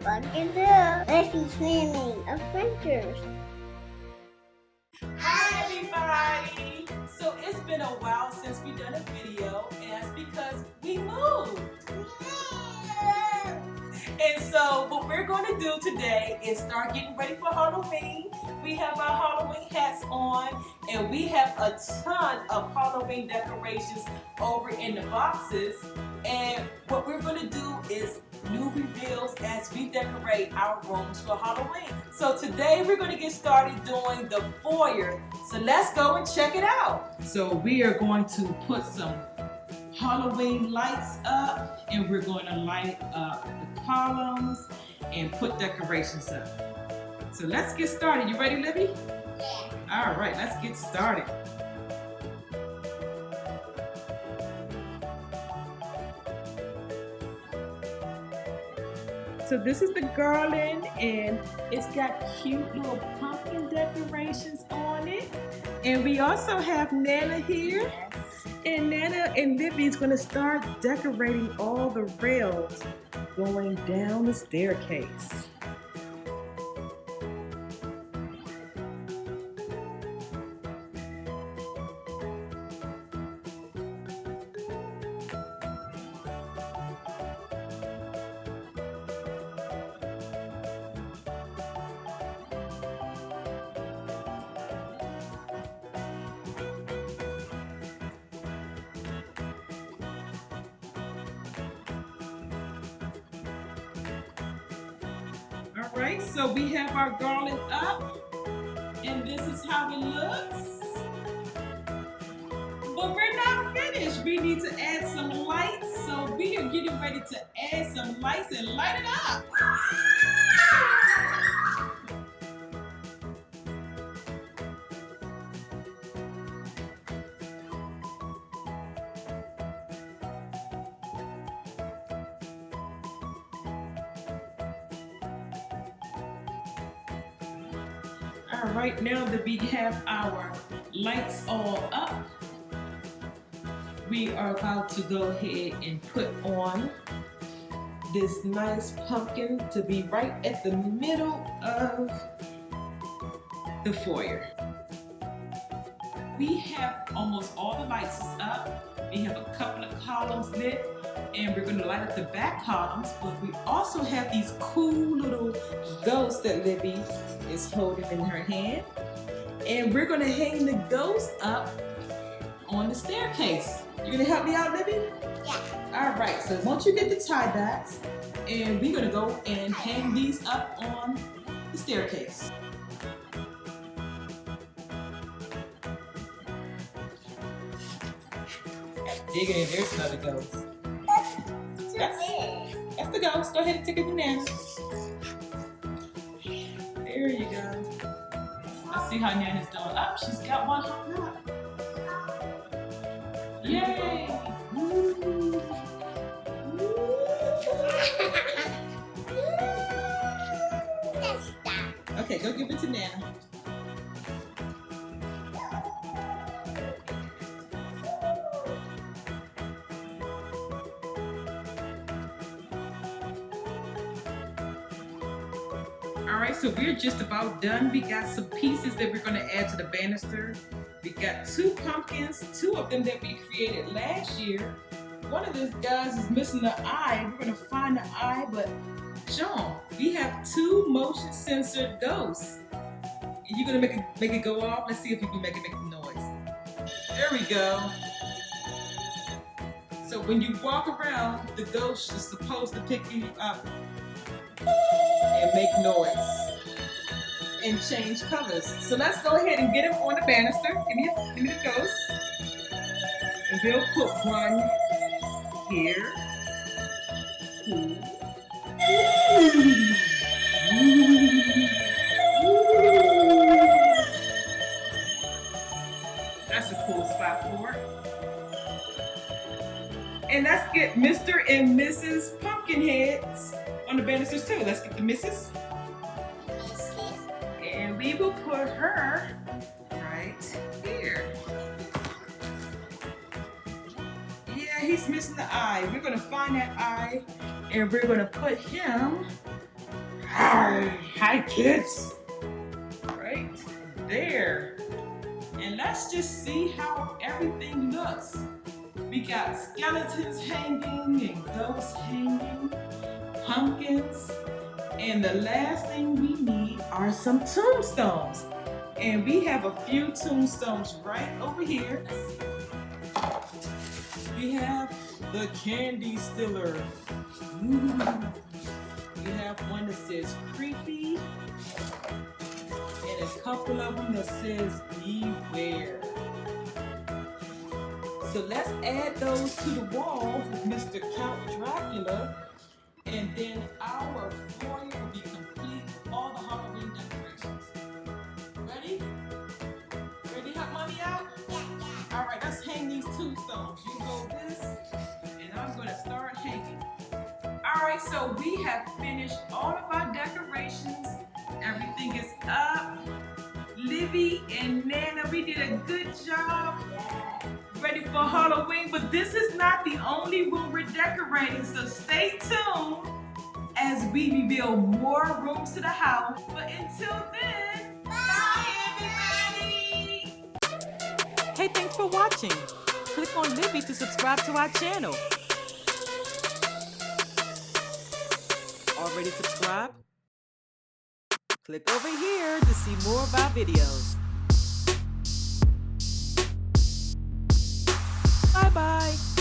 Pumpkin too. Let's be swimming adventures. Hi everybody! So it's been a while since we've done a video, and that's because we moved. And so what we're going to do today is start getting ready for Halloween. We have our Halloween hats on, and we have a ton of Halloween decorations over in the boxes. And what we're going to do is new reveals as we decorate our rooms for Halloween. So today we're going to get started doing the foyer. So let's go and check it out. So we are going to put some Halloween lights up, and we're going to light up the columns and put decorations up. So let's get started. You ready, Libby? Yeah. All right, let's get started. So this is the garland, and it's got cute little pumpkin decorations on it. And we also have Nana here. And Nana and Libby's gonna start decorating all the rails going down the staircase. All right, so we have our garland up, and this is how it looks. But we're not finished. We need to add some lights, so we are getting ready to add some lights and light it up. All right, now that we have our lights all up, we are about to go ahead and put on this nice pumpkin to be right at the middle of the foyer. We have almost all the lights up. We have a couple of columns lit, and we're going to light up the back columns, but we also have these cool little ghosts that Libby is holding in her hand, and we're going to hang the ghosts up on the staircase. You going to help me out, Libby? Yeah. All right, so once you get the tie dye, and we're going to go and hang these up on the staircase. Dig it in, there's another ghost. That's the ghost. Go ahead and take it to Nana. There you go. Let's see how Nana's doing. Up, she's got one hung up. Yay! Woo. Okay, go give it to Nana. Alright, so we're just about done. We got some pieces that we're going to add to the banister. We got 2 pumpkins, 2 of them that we created last year. One of these guys is missing the eye. We're going to find the eye, but Sean, we have 2 motion sensor ghosts. And you're going to make it go off? Let's see if you can make the noise. There we go. So when you walk around, the ghost is supposed to pick you up and make noise and change colors. So let's go ahead and get him on the banister. Give me the ghost. And we'll put one here. Ooh. That's a cool spot for it. And let's get Mr. and Mrs. Pumpkinheads on the banisters too. Let's get the Mrs. And we will put her right here. Yeah, he's missing the eye. We're gonna find that eye and we're gonna put him Hi kids. Right there. And let's just see how everything looks. We got skeletons hanging and ghosts hanging, pumpkins, and the last thing we need are some tombstones. And we have a few tombstones right over here. We have the candy stiller. Ooh. We have one that says creepy and a couple of them that says beware. So let's add those to the walls with Mr. Count Dracula, and then our foyer will be complete with all the Halloween decorations. Ready? Ready to help mommy out? Yeah. All right, let's hang these tombstones. You go this, and I'm gonna start hanging. All right, so we have finished all of our decorations. Everything is up. Livy and Nana, we did a good job. Ready for Halloween, but this is not the only room we're decorating, so stay tuned as we reveal more rooms to the house. But until then, bye everybody! Hey, thanks for watching. Click on Livy to subscribe to our channel. Already subscribed? Click over here to see more of our videos. Bye-bye.